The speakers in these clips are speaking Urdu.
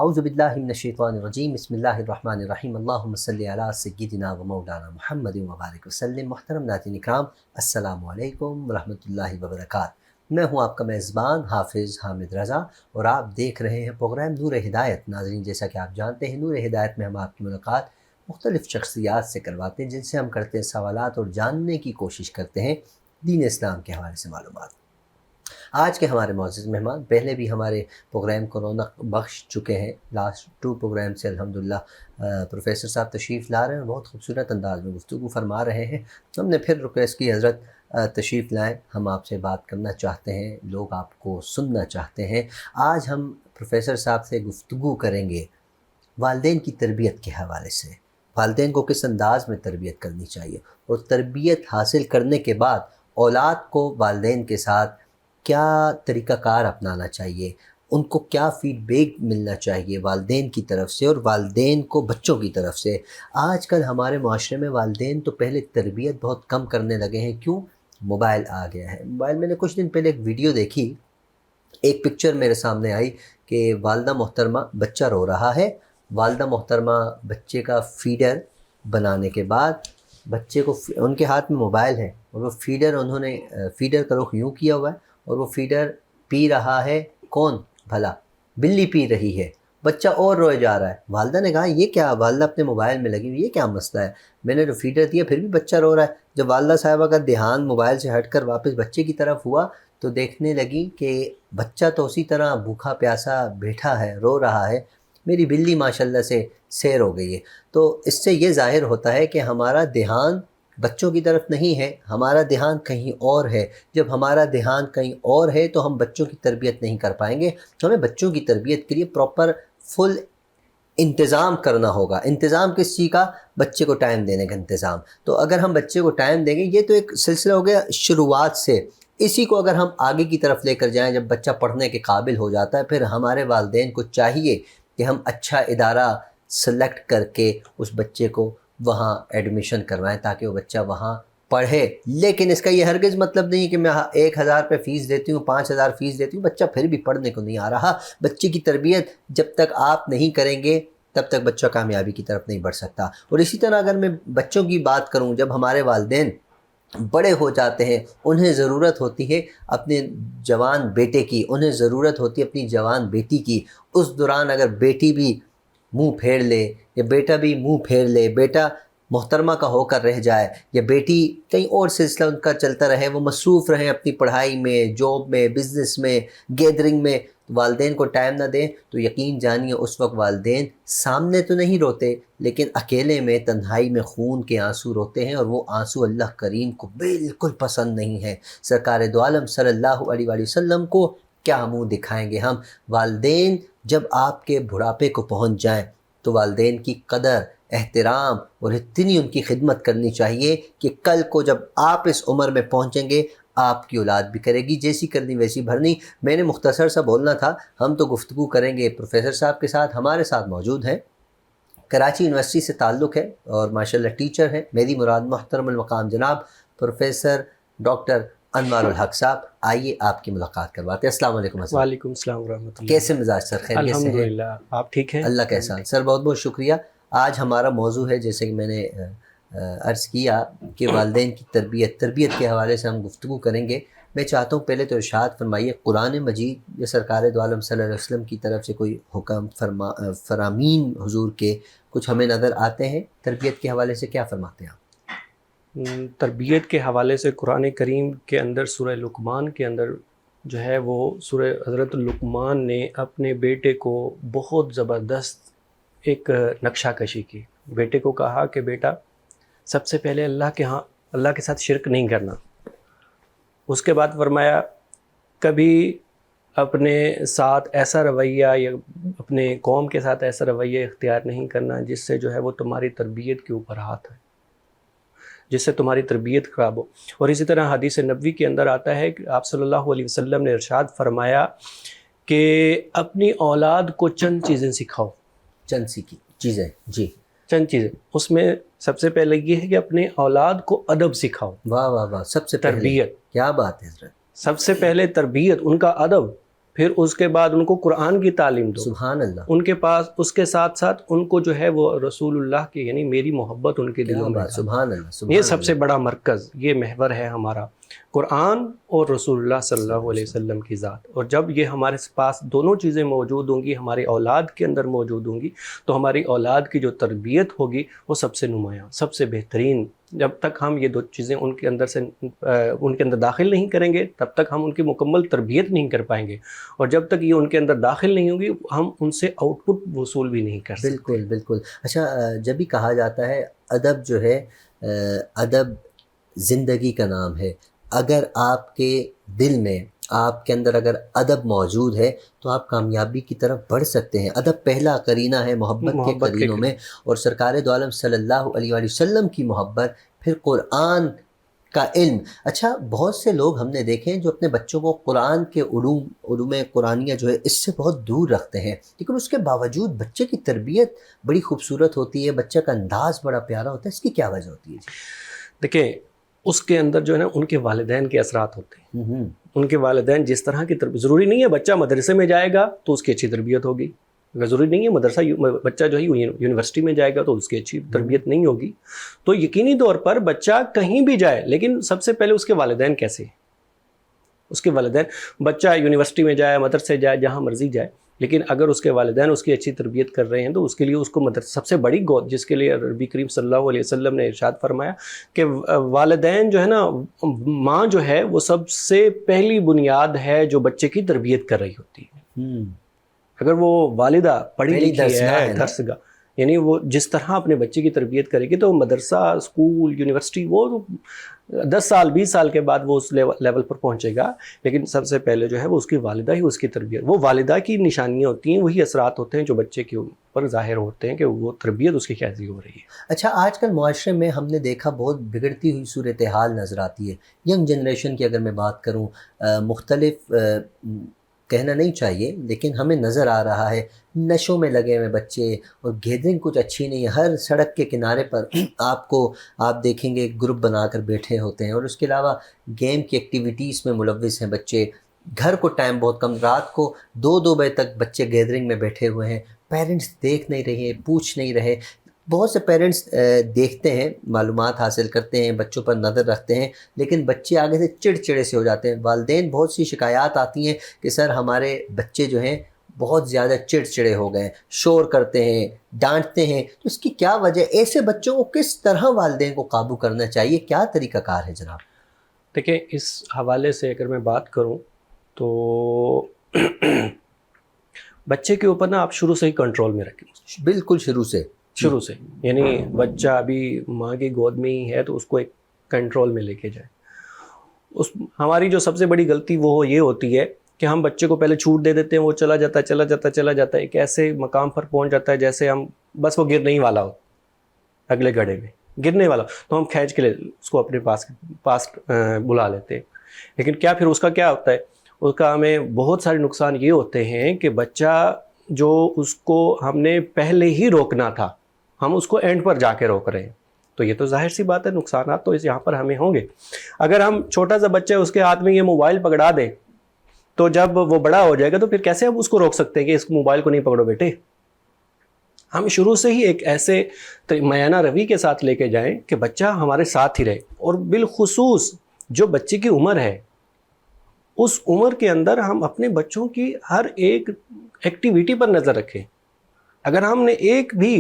اعوذ باللہ من الشیطان الرجیم بسم اللہ الرحمن الرحیم اللہم صلی علی سیدنا و مولانا محمد وبارک وسلم۔ محترم ناظرین اکرام، السلام علیکم ورحمۃ اللہ وبرکاتہ۔ میں ہوں آپ کا میزبان حافظ حامد رضا اور آپ دیکھ رہے ہیں پروگرام نور ہدایت۔ ناظرین، جیسا کہ آپ جانتے ہیں، نور ہدایت میں ہم آپ کی ملاقات مختلف شخصیات سے کرواتے ہیں جن سے ہم کرتے ہیں سوالات اور جاننے کی کوشش کرتے ہیں دین اسلام کے حوالے سے معلومات۔ آج کے ہمارے معزز مہمان پہلے بھی ہمارے پروگرام کو رونق بخش چکے ہیں۔ لاسٹ 2 پروگرام سے الحمدللہ پروفیسر صاحب تشریف لا رہے ہیں، بہت خوبصورت انداز میں گفتگو فرما رہے ہیں۔ ہم نے پھر ریکویسٹ کی، حضرت تشریف لائیں، ہم آپ سے بات کرنا چاہتے ہیں، لوگ آپ کو سننا چاہتے ہیں۔ آج ہم پروفیسر صاحب سے گفتگو کریں گے والدین کی تربیت کے حوالے سے، والدین کو کس انداز میں تربیت کرنی چاہیے، اور تربیت حاصل کرنے کے بعد اولاد کو والدین کے ساتھ کیا طریقہ کار اپنانا چاہیے، ان کو کیا فیڈ بیک ملنا چاہیے والدین کی طرف سے اور والدین کو بچوں کی طرف سے۔ آج کل ہمارے معاشرے میں والدین تو پہلے تربیت بہت کم کرنے لگے ہیں۔ کیوں؟ موبائل آ گیا ہے۔ موبائل میں نے کچھ دن پہلے ایک ویڈیو دیکھی، ایک پکچر میرے سامنے آئی کہ والدہ محترمہ، بچہ رو رہا ہے، والدہ محترمہ بچے کا فیڈر بنانے کے بعد بچے کو، ان کے ہاتھ میں موبائل ہے اور وہ فیڈر، انہوں نے فیڈر کا رخ یوں کیا ہوا ہے اور وہ فیڈر پی رہا ہے۔ کون بھلا؟ بلی پی رہی ہے، بچہ اور روئے جا رہا ہے۔ والدہ نے کہا یہ کیا؟ والدہ اپنے موبائل میں لگی ہوئی، یہ کیا مسئلہ ہے؟ میں نے جو فیڈر دیا پھر بھی بچہ رو رہا ہے۔ جب والدہ صاحبہ کا دھیان موبائل سے ہٹ کر واپس بچے کی طرف ہوا تو دیکھنے لگی کہ بچہ تو اسی طرح بھوکا پیاسا بیٹھا ہے، رو رہا ہے، میری بلی ماشاءاللہ سے سیر ہو گئی ہے۔ تو اس سے یہ ظاہر ہوتا ہے کہ ہمارا دھیان بچوں کی طرف نہیں ہے، ہمارا دھیان کہیں اور ہے۔ جب ہمارا دھیان کہیں اور ہے تو ہم بچوں کی تربیت نہیں کر پائیں گے۔ ہمیں بچوں کی تربیت کے لیے پراپر فل انتظام کرنا ہوگا۔ انتظام کس چیز کا؟ بچے کو ٹائم دینے کا انتظام۔ تو اگر ہم بچے کو ٹائم دیں گے، یہ تو ایک سلسلہ ہو گیا شروعات سے، اسی کو اگر ہم آگے کی طرف لے کر جائیں، جب بچہ پڑھنے کے قابل ہو جاتا ہے، پھر ہمارے والدین کو چاہیے کہ ہم اچھا ادارہ سلیکٹ کر کے اس بچے کو وہاں ایڈمیشن کروائیں تاکہ وہ بچہ وہاں پڑھے۔ لیکن اس کا یہ ہرگز مطلب نہیں کہ میں 1000 روپے فیس دیتی ہوں، 5000 فیس دیتی ہوں، بچہ پھر بھی پڑھنے کو نہیں آ رہا۔ بچے کی تربیت جب تک آپ نہیں کریں گے تب تک بچہ کامیابی کی طرف نہیں بڑھ سکتا۔ اور اسی طرح اگر میں بچوں کی بات کروں، جب ہمارے والدین بڑے ہو جاتے ہیں، انہیں ضرورت ہوتی ہے اپنے جوان بیٹے کی، انہیں ضرورت ہوتی ہے اپنی جوان بیٹی کی۔ اس دوران اگر بیٹی بھی منہ پھیر لے یا بیٹا بھی منہ پھیر لے، بیٹا محترمہ کا ہو کر رہ جائے یا بیٹی کہیں اور سلسلہ ان کا چلتا رہے، وہ مصروف رہیں اپنی پڑھائی میں، جاب میں، بزنس میں، گیدرنگ میں، والدین کو ٹائم نہ دیں، تو یقین جانیے اس وقت والدین سامنے تو نہیں روتے لیکن اکیلے میں تنہائی میں خون کے آنسو روتے ہیں، اور وہ آنسو اللہ کریم کو بالکل پسند نہیں ہے۔ سرکار دو عالم صلی اللہ علیہ وآلہ وسلم کو کیا منہ دکھائیں گے ہم؟ والدین جب آپ کے بڑھاپے کو پہنچ جائیں تو والدین کی قدر، احترام اور اتنی ان کی خدمت کرنی چاہیے کہ کل کو جب آپ اس عمر میں پہنچیں گے آپ کی اولاد بھی کرے گی، جیسی کرنی ویسی بھرنی۔ میں نے مختصر سا بولنا تھا، ہم تو گفتگو کریں گے پروفیسر صاحب کے ساتھ۔ ہمارے ساتھ موجود ہیں، کراچی یونیورسٹی سے تعلق ہے اور ماشاءاللہ ٹیچر ہیں، میری مراد محترم المقام جناب پروفیسر ڈاکٹر انوار الحق صاحب۔ آئیے آپ کی ملاقات کرواتے ہیں۔ السلام علیکم سر۔ وعلیکم السلام ورحمۃ اللہ۔ کیسے مزاج سر؟ خیریت سے ہیں؟ الحمدللہ، آپ ٹھیک ہیں؟ اللہ کا احسان سر، بہت بہت شکریہ۔ آج ہمارا موضوع ہے، جیسے کہ میں نے عرض کیا کہ والدین کی تربیت کے حوالے سے ہم گفتگو کریں گے۔ میں چاہتا ہوں پہلے تو ارشاد فرمائیے، قرآن مجید یا سرکار دو عالم صلی اللہ علیہ وسلم کی طرف سے کوئی حکم فرامین حضور کے کچھ ہمیں نظر آتے ہیں تربیت کے حوالے سے؟ کیا فرماتے ہیں آپ؟ تربیت کے حوالے سے قرآن کریم کے اندر سورہ لقمان کے اندر جو ہے وہ سورہ حضرت لقمان نے اپنے بیٹے کو بہت زبردست ایک نقشہ کشی کی۔ بیٹے کو کہا کہ بیٹا سب سے پہلے اللہ کے ساتھ شرک نہیں کرنا۔ اس کے بعد فرمایا کبھی اپنے ساتھ ایسا رویہ یا اپنے قوم کے ساتھ ایسا رویہ اختیار نہیں کرنا جس سے جو ہے وہ تمہاری تربیت کے اوپر ہاتھ ہے، جس سے تمہاری تربیت خراب ہو۔ اور اسی طرح حدیث نبوی کے اندر آتا ہے کہ آپ صلی اللہ علیہ وسلم نے ارشاد فرمایا کہ اپنی اولاد کو چند چیزیں سکھاؤ۔ چند سی کی چیزیں؟ جی، چند چیزیں، اس میں سب سے پہلے یہ ہے کہ اپنے اولاد کو ادب سکھاؤ۔ واہ واہ واہ، سب سے پہلے تربیت، کیا بات ہے حضرت، سب سے پہلے تربیت، ان کا ادب۔ پھر اس کے بعد ان کو قرآن کی تعلیم دو. سبحان اللہ. ان کے پاس اس کے ساتھ ساتھ ان کو جو ہے وہ رسول اللہ کی یعنی میری محبت ان کے دلوں میں. سبحان اللہ. سبحان یہ سب سے بڑا مرکز، یہ محور ہے ہمارا، قرآن اور رسول اللہ صلی اللہ علیہ وسلم کی ذات. اور جب یہ ہمارے پاس دونوں چیزیں موجود ہوں گی، ہماری اولاد کے اندر موجود ہوں گی، تو ہماری اولاد کی جو تربیت ہوگی وہ سب سے نمایاں، سب سے بہترین. جب تک ہم یہ دو چیزیں ان کے اندر داخل نہیں کریں گے تب تک ہم ان کی مکمل تربیت نہیں کر پائیں گے، اور جب تک یہ ان کے اندر داخل نہیں ہوگی ہم ان سے آؤٹ پٹ وصول بھی نہیں کر سکتے. بالکل بالکل. اچھا، جب بھی کہا جاتا ہے ادب جو ہے، ادب زندگی کا نام ہے. اگر آپ کے دل میں، آپ کے اندر اگر ادب موجود ہے تو آپ کامیابی کی طرف بڑھ سکتے ہیں. ادب پہلا قرینہ ہے محبت کے قرینوں میں، اور سرکار دو عالم صلی اللہ علیہ وآلہ وسلم کی محبت، پھر قرآن کا علم. اچھا، بہت سے لوگ ہم نے دیکھے ہیں جو اپنے بچوں کو قرآن کے علوم قرآنیہ جو ہے اس سے بہت دور رکھتے ہیں، لیکن اس کے باوجود بچے کی تربیت بڑی خوبصورت ہوتی ہے، بچہ کا انداز بڑا پیارا ہوتا ہے. اس کی کیا وجہ ہوتی ہے؟ دیکھیں، اس کے اندر جو ہے نا ان کے والدین کے اثرات ہوتے ہیں. ان کے والدین جس طرح کی تربیت، ضروری نہیں ہے بچہ مدرسے میں جائے گا تو اس کی اچھی تربیت ہوگی، اگر ضروری نہیں ہے بچہ جو ہے یونیورسٹی میں جائے گا تو اس کی اچھی تربیت نہیں ہوگی. تو یقینی طور پر بچہ کہیں بھی جائے، لیکن سب سے پہلے اس کے والدین کیسے ہیں. اس کے والدین، بچہ یونیورسٹی میں جائے، مدرسے جائے، جہاں مرضی جائے، لیکن اگر اس کے والدین اس کی اچھی تربیت کر رہے ہیں تو اس کے لیے اس کو سب سے بڑی گود، جس کے لیے نبی کریم صلی اللہ علیہ وسلم نے ارشاد فرمایا کہ والدین جو ہے نا، ماں جو ہے وہ سب سے پہلی بنیاد ہے جو بچے کی تربیت کر رہی ہوتی ہے. اگر وہ والدہ پڑھی لکھی ہے، درسگاہ، یعنی وہ جس طرح اپنے بچے کی تربیت کرے گی تو مدرسہ، اسکول، یونیورسٹی، وہ 10 سال 20 سال کے بعد وہ اس لیول پر پہنچے گا. لیکن سب سے پہلے جو ہے وہ اس کی والدہ ہی اس کی تربیت، وہ والدہ کی نشانیاں ہوتی ہیں، وہی اثرات ہوتے ہیں جو بچے کے اوپر ظاہر ہوتے ہیں کہ وہ تربیت اس کی کیسی ہو رہی ہے. اچھا، آج کل معاشرے میں ہم نے دیکھا بہت بگڑتی ہوئی صورتحال نظر آتی ہے. ینگ جنریشن کی اگر میں بات کروں، مختلف کہنا نہیں چاہیے لیکن ہمیں نظر آ رہا ہے نشوں میں لگے ہوئے بچے، اور گیدرنگ کچھ اچھی نہیں ہے. ہر سڑک کے کنارے پر آپ دیکھیں گے گروپ بنا کر بیٹھے ہوتے ہیں، اور اس کے علاوہ گیم کی ایکٹیویٹیز میں ملوث ہیں بچے. گھر کو ٹائم بہت کم، رات کو 2 بجے تک بچے گیدرنگ میں بیٹھے ہوئے ہیں. پیرنٹس دیکھ نہیں رہے، پوچھ نہیں رہے. بہت سے پیرنٹس دیکھتے ہیں، معلومات حاصل کرتے ہیں، بچوں پر نظر رکھتے ہیں، لیکن بچے آگے سے چڑچڑے سے ہو جاتے ہیں. والدین بہت سی شکایات آتی ہیں کہ سر ہمارے بچے جو ہیں بہت زیادہ چڑچڑے ہو گئے، شور کرتے ہیں، ڈانٹتے ہیں. تو اس کی کیا وجہ؟ ایسے بچوں کو کس طرح والدین کو قابو کرنا چاہیے؟ کیا طریقہ کار ہے جناب؟ دیکھیں، اس حوالے سے اگر میں بات کروں تو بچے کے اوپر نا آپ شروع سے ہی کنٹرول میں رکھیں. بالکل شروع سے، یعنی بچہ ابھی ماں کی گود میں ہی ہے تو اس کو ایک کنٹرول میں لے کے جائیں. ہماری جو سب سے بڑی غلطی وہ یہ ہوتی ہے کہ ہم بچے کو پہلے چھوٹ دے دیتے ہیں، وہ چلا جاتا ہے ایک ایسے مقام پر پہنچ جاتا ہے جیسے ہم بس وہ گرنے ہی والا ہو، اگلے گڑھے میں گرنے والا تو ہم کھینچ کے اس کو اپنے پاس بلا لیتے ہیں. لیکن کیا پھر اس کا کیا ہوتا ہے؟ اس کا ہمیں بہت سارے نقصان یہ ہوتے ہیں کہ بچہ جو اس کو ہم نے پہلے ہی روکنا تھا، ہم اس کو اینڈ پر جا کے روک رہے ہیں. تو یہ تو ظاہر سی بات ہے، نقصانات تو یہاں پر ہمیں ہوں گے. اگر ہم چھوٹا سا بچہ اس کے ہاتھ میں یہ موبائل پکڑا دیں تو جب وہ بڑا ہو جائے گا تو پھر کیسے ہم اس کو روک سکتے ہیں کہ اس موبائل کو نہیں پکڑو بیٹے؟ ہم شروع سے ہی ایک ایسے میانہ روی کے ساتھ لے کے جائیں کہ بچہ ہمارے ساتھ ہی رہے. اور بالخصوص جو بچے کی عمر ہے، اس عمر کے اندر ہم اپنے بچوں کی ہر ایک ایکٹیویٹی پر نظر رکھیں. اگر ہم نے ایک بھی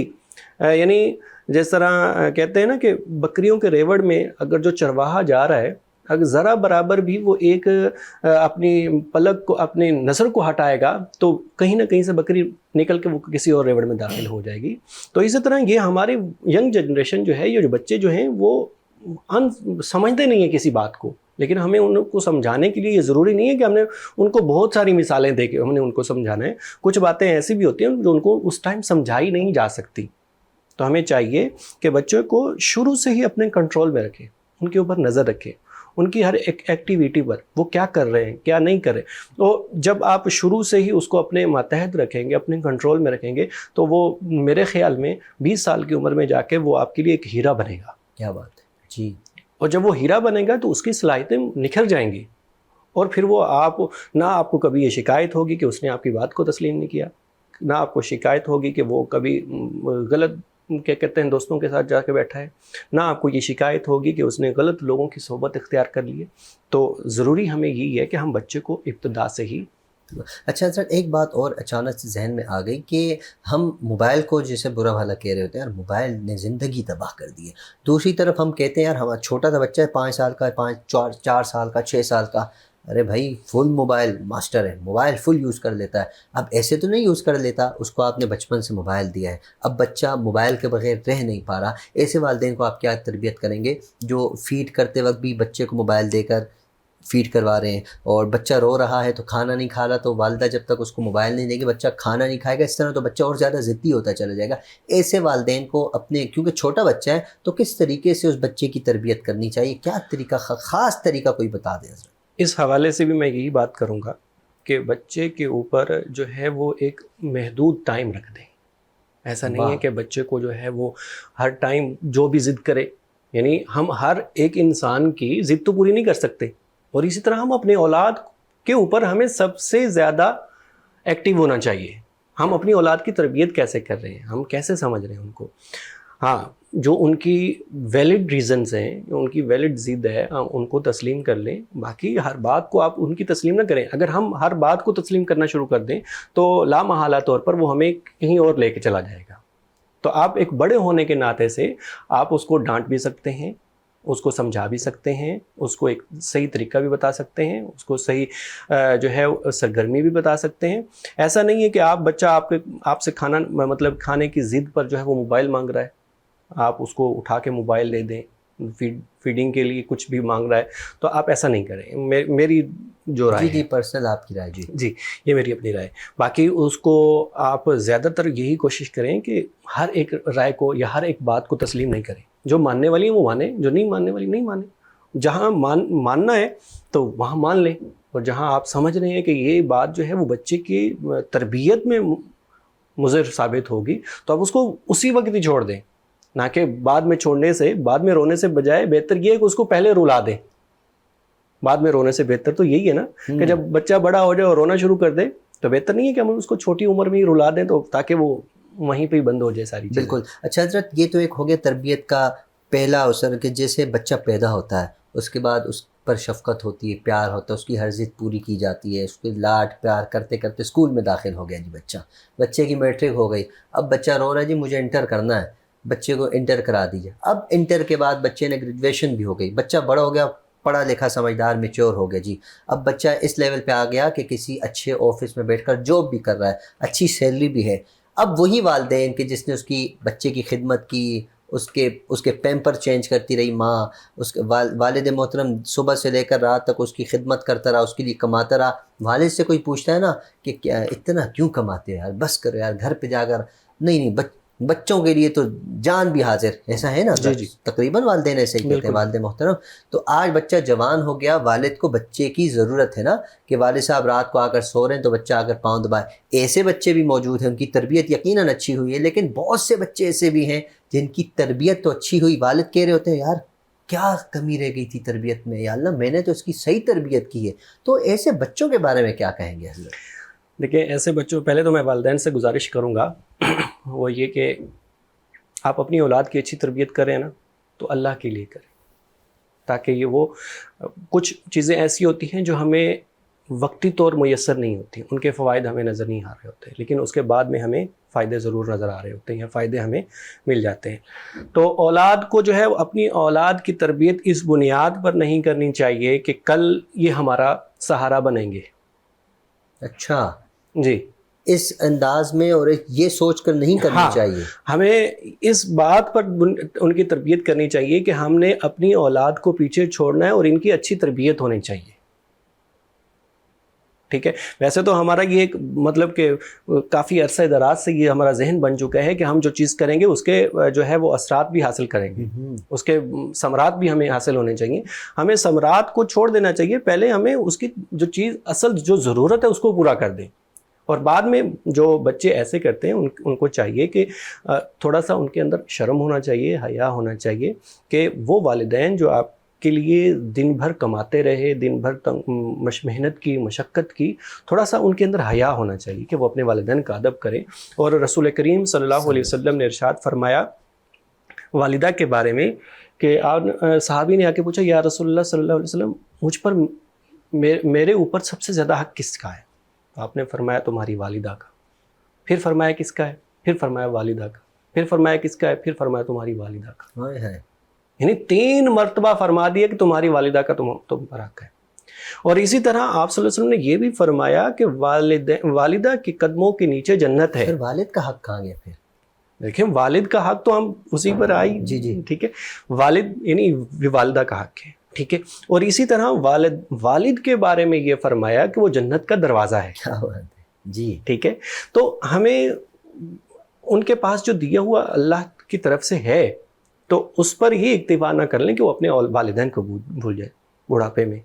یعنی جس طرح کہتے ہیں نا کہ بکریوں کے ریوڑ میں اگر جو چرواہا جا رہا ہے، اگر ذرا برابر بھی وہ ایک اپنی پلک کو، اپنی نظر کو ہٹائے گا تو کہیں نہ کہیں سے بکری نکل کے وہ کسی اور ریوڑ میں داخل ہو جائے گی. تو اسی طرح یہ ہماری ینگ جنریشن جو ہے، یہ جو بچے جو ہیں وہ سمجھتے نہیں ہیں کسی بات کو. لیکن ہمیں ان کو سمجھانے کے لیے یہ ضروری نہیں ہے کہ ہم نے ان کو بہت ساری مثالیں دے کے ہم نے ان کو سمجھانا ہے. کچھ باتیں ایسی بھی ہوتی ہیں جو ان کو اس ٹائم سمجھائی نہیں جا سکتی. تو ہمیں چاہیے کہ بچوں کو شروع سے ہی اپنے کنٹرول میں رکھیں، ان کے اوپر نظر رکھیں، ان کی ہر ایک ایکٹیویٹی پر وہ کیا کر رہے ہیں، کیا نہیں کر رہے. تو جب آپ شروع سے ہی اس کو اپنے ماتحت رکھیں گے، اپنے کنٹرول میں رکھیں گے، تو وہ میرے خیال میں 20 سال کی عمر میں جا کے وہ آپ کے لیے ایک ہیرا بنے گا. کیا بات ہے جی. اور جب وہ ہیرا بنے گا تو اس کی صلاحیتیں نکھر جائیں گی. اور پھر وہ نہ آپ کو کبھی یہ شکایت ہوگی کہ اس نے آپ کی بات کو تسلیم نہیں کیا، نہ آپ کو شکایت ہوگی کہ وہ کبھی غلط کیا کہتے ہیں دوستوں کے ساتھ جا کے بیٹھا ہے، نہ آپ کو یہ شکایت ہوگی کہ اس نے غلط لوگوں کی صحبت اختیار کر لی ہے. تو ضروری ہمیں یہی ہے کہ ہم بچے کو ابتدا سے ہی. اچھا سر، ایک بات اور اچانک سے ذہن میں آ گئی کہ ہم موبائل کو جیسے برا بھلا کہہ رہے ہوتے ہیں، یار موبائل نے زندگی تباہ کر دی ہے. دوسری طرف ہم کہتے ہیں یار ہمارا چھوٹا سا بچہ ہے 5 سال کا، 4 سال کا، 6 سال کا، ارے بھائی فل موبائل ماسٹر ہے، موبائل فل یوز کر لیتا ہے. اب ایسے تو نہیں یوز کر لیتا، اس کو آپ نے بچپن سے موبائل دیا ہے، اب بچہ موبائل کے بغیر رہ نہیں پا رہا. ایسے والدین کو آپ کیا تربیت کریں گے جو فیڈ کرتے وقت بھی بچے کو موبائل دے کر فیڈ کروا رہے ہیں، اور بچہ رو رہا ہے تو کھانا نہیں کھا رہا تو والدہ جب تک اس کو موبائل نہیں دے گی بچہ کھانا نہیں کھائے گا، اس طرح تو بچہ اور زیادہ ضدی ہوتا چلا جائے گا. ایسے والدین کو اپنے، کیونکہ چھوٹا بچہ ہے تو کس طریقے سے اس بچے کی تربیت کرنی چاہیے، کیا طریقہ، خاص طریقہ کوئی بتا دیں حضرت. اس حوالے سے بھی میں یہی بات کروں گا کہ بچے کے اوپر جو ہے وہ ایک محدود ٹائم رکھ دیں. ایسا نہیں ہے کہ بچے کو جو ہے وہ ہر ٹائم جو بھی ضد کرے، یعنی ہم ہر ایک انسان کی ضد تو پوری نہیں کر سکتے، اور اسی طرح ہم اپنے اولاد کے اوپر ہمیں سب سے زیادہ ایکٹیو ہونا چاہیے. ہم اپنی اولاد کی تربیت کیسے کر رہے ہیں، ہم کیسے سمجھ رہے ہیں ان کو. ہاں، جو ان کی ویلڈ ریزنز ہیں، ان کی ویلڈ ضد ہے، ان کو تسلیم کر لیں. باقی ہر بات کو آپ ان کی تسلیم نہ کریں. اگر ہم ہر بات کو تسلیم کرنا شروع کر دیں تو لامحالہ طور پر وہ ہمیں کہیں اور لے کے چلا جائے گا. تو آپ ایک بڑے ہونے کے ناطے سے آپ اس کو ڈانٹ بھی سکتے ہیں، اس کو سمجھا بھی سکتے ہیں، اس کو ایک صحیح طریقہ بھی بتا سکتے ہیں، اس کو صحیح جو ہے سرگرمی بھی بتا سکتے ہیں. ایسا نہیں ہے کہ بچہ آپ سے کھانا مطلب کھانے کی ضد پر جو ہے وہ موبائل مانگ رہا ہے، آپ اس کو اٹھا کے موبائل دے دیں. فیڈنگ کے لیے کچھ بھی مانگ رہا ہے تو آپ ایسا نہیں کریں. میری جو رائے جی پرسنل آپ کی رائے. جی یہ میری اپنی رائے. باقی اس کو آپ زیادہ تر یہی کوشش کریں کہ ہر ایک رائے کو یا ہر ایک بات کو تسلیم نہیں کریں. جو ماننے والی ہیں وہ مانیں، جو نہیں ماننے والی نہیں مانیں. جہاں ماننا ہے تو وہاں مان لیں، اور جہاں آپ سمجھ رہے ہیں کہ یہ بات جو ہے وہ بچے کی تربیت میں مضر ثابت ہوگی تو آپ اس کو اسی وقت ہی چھوڑ دیں. نہ کہ بعد میں چھوڑنے سے، بعد میں رونے سے بجائے بہتر یہ ہے کہ اس کو پہلے رلا دیں. بعد میں رونے سے بہتر تو یہی ہے نا کہ جب بچہ بڑا ہو جائے اور رونا شروع کر دے تو بہتر نہیں ہے کہ ہم اس کو چھوٹی عمر میں ہی رلا دیں تو تاکہ وہ وہیں پہ ہی بند ہو جائے ساری چیزیں. بالکل. اچھا حضرت، یہ تو ایک ہو گیا تربیت کا پہلا اثر کہ جیسے بچہ پیدا ہوتا ہے اس کے بعد اس پر شفقت ہوتی ہے، پیار ہوتا ہے، اس کی ہر ضد پوری کی جاتی ہے، اس کے لاڈ پیار کرتے کرتے اسکول میں داخل ہو گیا جی بچے کی میٹرک ہو گئی، اب بچہ رو رہا ہے جی مجھے انٹر کرنا ہے، بچے کو انٹر کرا دیجیے. اب انٹر کے بعد بچے نے گریجویشن بھی ہو گئی، بچہ بڑا ہو گیا، پڑھا لکھا سمجھدار میچور ہو گیا جی. اب بچہ اس لیول پہ آ گیا کہ کسی اچھے آفس میں بیٹھ کر جاب بھی کر رہا ہے، اچھی سیلری بھی ہے. اب وہی والدین کہ جس نے اس کی بچے کی خدمت کی، اس کے پیمپر چینج کرتی رہی ماں، اس کے والد محترم صبح سے لے کر رات تک اس کی خدمت کرتا رہا، اس کے لیے کماتا رہا. والد سے کوئی پوچھتا ہے نا کہ کیا اتنا کیوں کماتے ہو یار، بس کرو یار گھر پہ جا کر. نہیں، بچوں کے لیے تو جان بھی حاضر، ایسا ہے نا. جی تقریباً والدین ایسے ہی کہتے ہیں والد محترم. تو آج بچہ جوان ہو گیا، والد کو بچے کی ضرورت ہے نا کہ والد صاحب رات کو آ کر سو رہے ہیں تو بچہ آ کر پاؤں دبائے. ایسے بچے بھی موجود ہیں، ان کی تربیت یقیناً اچھی ہوئی ہے، لیکن بہت سے بچے ایسے بھی ہیں جن کی تربیت تو اچھی ہوئی، والد کہہ رہے ہوتے ہیں یار کیا کمی رہ گئی تھی تربیت میں، یا اللہ میں نے تو اس کی صحیح تربیت کی ہے. تو ایسے بچوں کے بارے میں کیا کہیں گے حضرت؟ دیکھیں ایسے بچوں، پہلے تو میں والدین سے گزارش کروں گا وہ یہ کہ آپ اپنی اولاد کی اچھی تربیت کریں نا تو اللہ کے لیے کریں، تاکہ یہ وہ کچھ چیزیں ایسی ہوتی ہیں جو ہمیں وقتی طور میسر نہیں ہوتی، ان کے فوائد ہمیں نظر نہیں آ رہے ہوتے، لیکن اس کے بعد میں ہمیں فائدے ضرور نظر آ رہے ہوتے ہیں یا فائدے ہمیں مل جاتے ہیں. تو اولاد کو جو ہے اپنی اولاد کی تربیت اس بنیاد پر نہیں کرنی چاہیے کہ کل یہ ہمارا سہارا بنیں گے. اچھا جی، اس انداز میں اور یہ سوچ کر نہیں کرنی چاہیے. ہمیں اس بات پر ان کی تربیت کرنی چاہیے کہ ہم نے اپنی اولاد کو پیچھے چھوڑنا ہے اور ان کی اچھی تربیت ہونی چاہیے. ٹھیک ہے، ویسے تو ہمارا یہ ایک مطلب کہ کافی عرصہ دراز سے یہ ہمارا ذہن بن چکا ہے کہ ہم جو چیز کریں گے اس کے جو ہے وہ اثرات بھی حاصل کریں گے، اس کے ثمرات بھی ہمیں حاصل ہونے چاہیے. ہمیں ثمرات کو چھوڑ دینا چاہیے، پہلے ہمیں اس کی جو چیز اصل جو ضرورت ہے اس کو پورا کر دیں. اور بعد میں جو بچے ایسے کرتے ہیں ان کو چاہیے کہ تھوڑا سا ان کے اندر شرم ہونا چاہیے، حیا ہونا چاہیے کہ وہ والدین جو آپ کے لیے دن بھر کماتے رہے، دن بھر محنت کی، مشقت کی، تھوڑا سا ان کے اندر حیا ہونا چاہیے کہ وہ اپنے والدین کا ادب کریں. اور رسول کریم صلی اللہ علیہ وسلم نے ارشاد فرمایا والدہ کے بارے میں کہ صحابی نے آ کے پوچھا یا رسول اللہ صلی اللہ علیہ وسلم مجھ پر میرے اوپر سب سے زیادہ حق کس کا ہے؟ آپ نے فرمایا تمہاری والدہ کا. پھر فرمایا کس کا ہے؟ پھر فرمایا والدہ کا. پھر فرمایا کس کا ہے؟ پھر فرمایا تمہاری والدہ کا. یعنی 3 مرتبہ فرما دیا کہ تمہاری والدہ کا تم پر حق ہے. اور اسی طرح آپ صلی اللہ علیہ وسلم نے یہ بھی فرمایا کہ والدہ کے قدموں کے نیچے جنت ہے. پھر والد کا حق کہاں گیا؟ پھر دیکھیں والد کا حق تو ہم اسی پر آئی. جی ٹھیک ہے، والد یعنی والدہ کا حق ہے. ٹھیک ہے، اور اسی طرح والد کے بارے میں یہ فرمایا کہ وہ جنت کا دروازہ ہے. کیا بات ہے جی. ٹھیک ہے، تو ہمیں ان کے پاس جو دیا ہوا اللہ کی طرف سے ہے تو اس پر ہی اکتفا نہ کر لیں کہ وہ اپنے والدین کو بھول جائے بڑھاپے میں.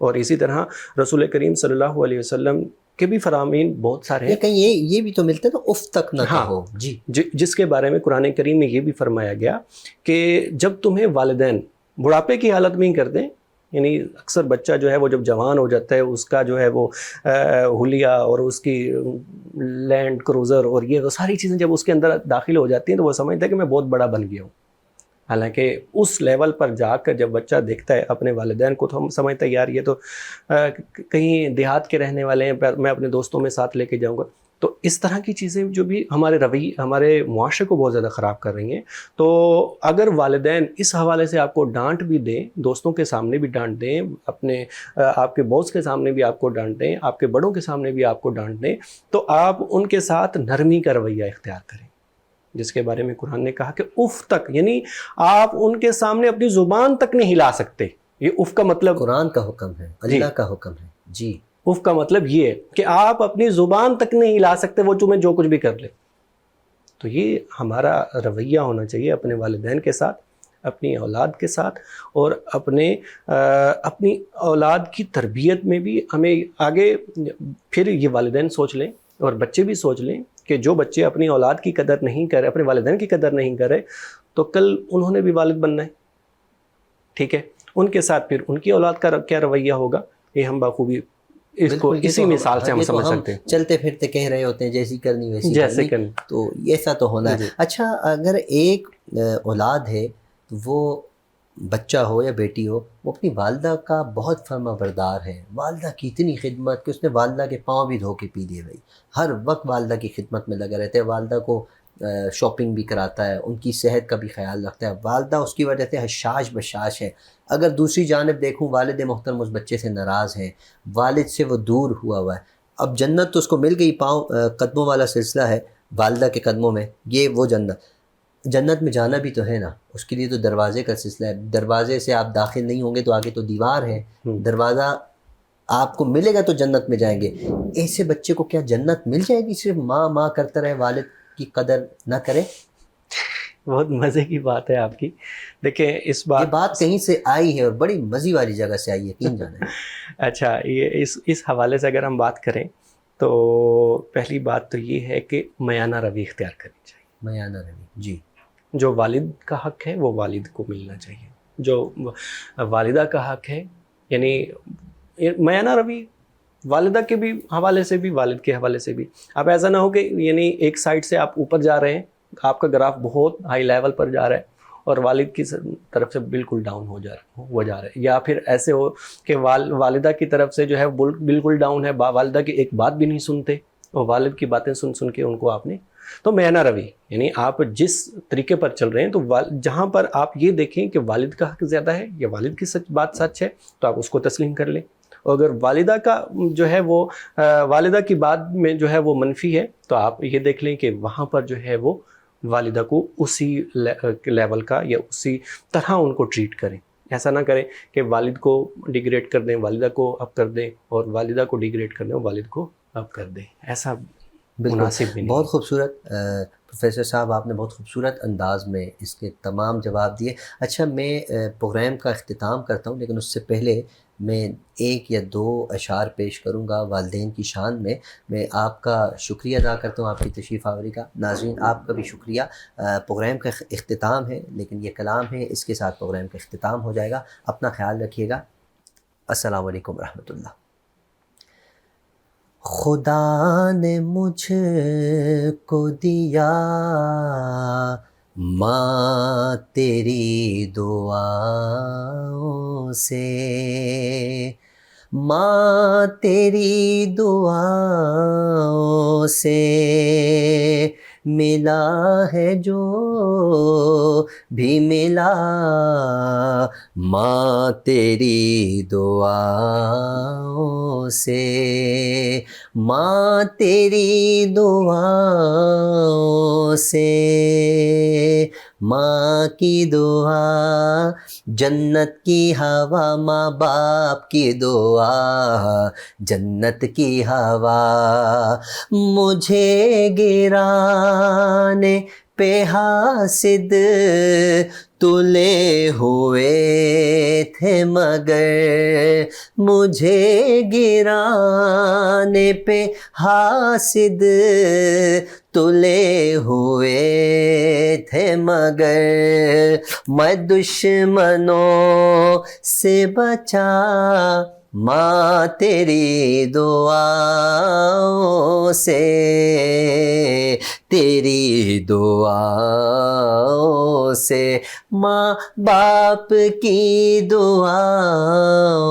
اور اسی طرح رسول کریم صلی اللہ علیہ وسلم کے بھی فرامین بہت سارے ہیں. کہیں یہ بھی تو ملتے ہیں تو اف تک نہ کہو. جی جس کے بارے میں قرآن کریم میں یہ بھی فرمایا گیا کہ جب تمہیں والدین بڑھاپے کی حالت میں ہی کر دیں، یعنی اکثر بچہ جو ہے وہ جب جوان ہو جاتا ہے اس کا جو ہے وہ حلیہ اور اس کی لینڈ کروزر اور یہ ساری چیزیں جب اس کے اندر داخل ہو جاتی ہیں تو وہ سمجھتا ہے کہ میں بہت بڑا بن گیا ہوں. حالانکہ اس لیول پر جا کر جب بچہ دیکھتا ہے اپنے والدین کو تو ہم سمجھتا ہے یار یہ تو کہیں دیہات کے رہنے والے ہیں، میں اپنے دوستوں میں ساتھ لے کے جاؤں گا. تو اس طرح کی چیزیں جو بھی ہمارے معاشرے کو بہت زیادہ خراب کر رہی ہیں. تو اگر والدین اس حوالے سے آپ کو ڈانٹ بھی دیں، دوستوں کے سامنے بھی ڈانٹ دیں، آپ کے باس کے سامنے بھی آپ کو ڈانٹ دیں، آپ کے بڑوں کے سامنے بھی آپ کو ڈانٹ دیں، تو آپ ان کے ساتھ نرمی کا رویہ اختیار کریں، جس کے بارے میں قرآن نے کہا کہ اف تک، یعنی آپ ان کے سامنے اپنی زبان تک نہیں ہلا سکتے. یہ اف کا مطلب قرآن کا حکم ہے، اللہ کا حکم ہے. جی اف کا مطلب یہ ہے کہ آپ اپنی زبان تک نہیں ہلا سکتے، وہ تمہیں جو کچھ بھی کر لے. تو یہ ہمارا رویہ ہونا چاہیے اپنے والدین کے ساتھ، اپنی اولاد کے ساتھ، اور اپنی اولاد کی تربیت میں بھی ہمیں آگے پھر یہ والدین سوچ لیں اور بچے بھی سوچ لیں کہ جو بچے اپنی اولاد کی قدر نہیں کر رہے، اپنے والدین کی قدر نہیں کر رہے، تو کل انہوں نے بھی والد بننا ہے. ٹھیک ہے، ان کے ساتھ پھر ان کی اولاد کا کیا رویہ ہوگا، یہ ہم بخوبی اس کو اسی مثال سے ہم سمجھ سکتے ہیں. چلتے پھرتے کہہ رہے ہوتے ہیں جیسی کرنی ویسی کرنی، تو ایسا تو ہونا ہے. اچھا، اگر ایک اولاد ہے تو وہ بچہ ہو یا بیٹی ہو، وہ اپنی والدہ کا بہت فرما بردار ہے، والدہ کی اتنی خدمت کہ اس نے والدہ کے پاؤں بھی دھو کے پی دیے بھائی، ہر وقت والدہ کی خدمت میں لگا رہتا ہے، والدہ کو شاپنگ بھی کراتا ہے، ان کی صحت کا بھی خیال رکھتا ہے، والدہ اس کی وجہ سے حشاش بشاش ہے. اگر دوسری جانب دیکھوں، والد محترم اس بچے سے ناراض ہیں، والد سے وہ دور ہوا ہے. اب جنت تو اس کو مل گئی، قدموں والا سلسلہ ہے والدہ کے قدموں میں، یہ وہ جنت میں جانا بھی تو ہے نا، اس کے لیے تو دروازے کا سلسلہ ہے. دروازے سے آپ داخل نہیں ہوں گے تو آگے تو دیوار ہے، دروازہ آپ کو ملے گا تو جنت میں جائیں گے. ایسے بچے کو کیا جنت مل جائے گی صرف ماں کرتا رہے، والد کی قدر نہ کرے؟ بہت مزے کی بات ہے آپ کی. دیکھیں یہ بات کہیں سے آئی ہے اور بڑی مزے والی جگہ سے آئی ہے، یقین جانا ہے. اچھا، یہ اس حوالے سے اگر ہم بات کریں تو پہلی بات تو یہ ہے کہ میانہ روی اختیار کرنی چاہیے. میانہ روی، جی. جو والد کا حق ہے وہ والد کو ملنا چاہیے، جو والدہ کا حق ہے یعنی میانہ روی، والدہ کے بھی حوالے سے بھی والد کے حوالے سے بھی. اب ایسا نہ ہو کہ یعنی ایک سائڈ سے آپ اوپر جا رہے ہیں، آپ کا گراف بہت ہائی لیول پر جا رہا ہے اور والد کی طرف سے بالکل ڈاؤن ہو جا رہا ہے، یا پھر ایسے ہو کہ والدہ کی طرف سے جو ہے بالکل ڈاؤن ہے، والدہ کی ایک بات بھی نہیں سنتے اور والد کی باتیں سن کے ان کو آپ نے. تو میانہ روی یعنی آپ جس طریقے پر چل رہے ہیں، تو جہاں پر آپ یہ دیکھیں کہ والد کا حق زیادہ ہے یا والد کی بات سچ ہے تو آپ اس کو تسلیم کر لیں. اور اگر والدہ کا جو ہے وہ والدہ کی بات میں جو ہے وہ منفی ہے تو آپ یہ دیکھ لیں کہ وہاں پر جو ہے وہ والدہ کو اسی لیول کا یا اسی طرح ان کو ٹریٹ کریں. ایسا نہ کریں کہ والد کو ڈیگریڈ کر دیں، والدہ کو اپ کر دیں، اور والدہ کو ڈیگریڈ کر دیں اور والد کو اپ کر دیں. ایسا مناسب بھی نہیں. بہت خوبصورت پروفیسر صاحب، آپ نے بہت خوبصورت انداز میں اس کے تمام جواب دیے. اچھا، میں پروگرام کا اختتام کرتا ہوں، لیکن اس سے پہلے میں ایک یا دو اشعار پیش کروں گا والدین کی شان میں. میں آپ کا شکریہ ادا کرتا ہوں آپ کی تشریف آوری کا. ناظرین آپ کا بھی شکریہ. پروگرام کا اختتام ہے لیکن یہ کلام ہے، اس کے ساتھ پروگرام کا اختتام ہو جائے گا. اپنا خیال رکھیے گا. السلام علیکم ورحمۃ اللہ. خدا نے مجھ کو دیا ماں تیری دعاؤں سے، ماں تیری دعاؤں سے ملا ہے جو بھی ملا، ماں تیری دعاؤں سے، ماں تیری دعاؤں سے. ماں کی دعا جنت کی ہوا، ماں باپ کی دعا جنت کی ہوا. مجھے گرانے پہ حاسد تلے ہوئے تھے مگر، مجھے گرانے پہ حاسد تلے ہوئے تھے مگر، میں دشمنوں سے بچا ماں تیری دعاؤں سے، تیری دعاؤں سے. ماں باپ کی دعاؤں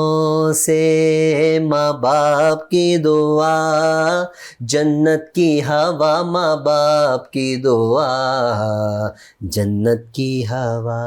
سے، ماں باپ کی دعا جنت کی ہوا، ماں باپ کی دعا جنت کی ہوا.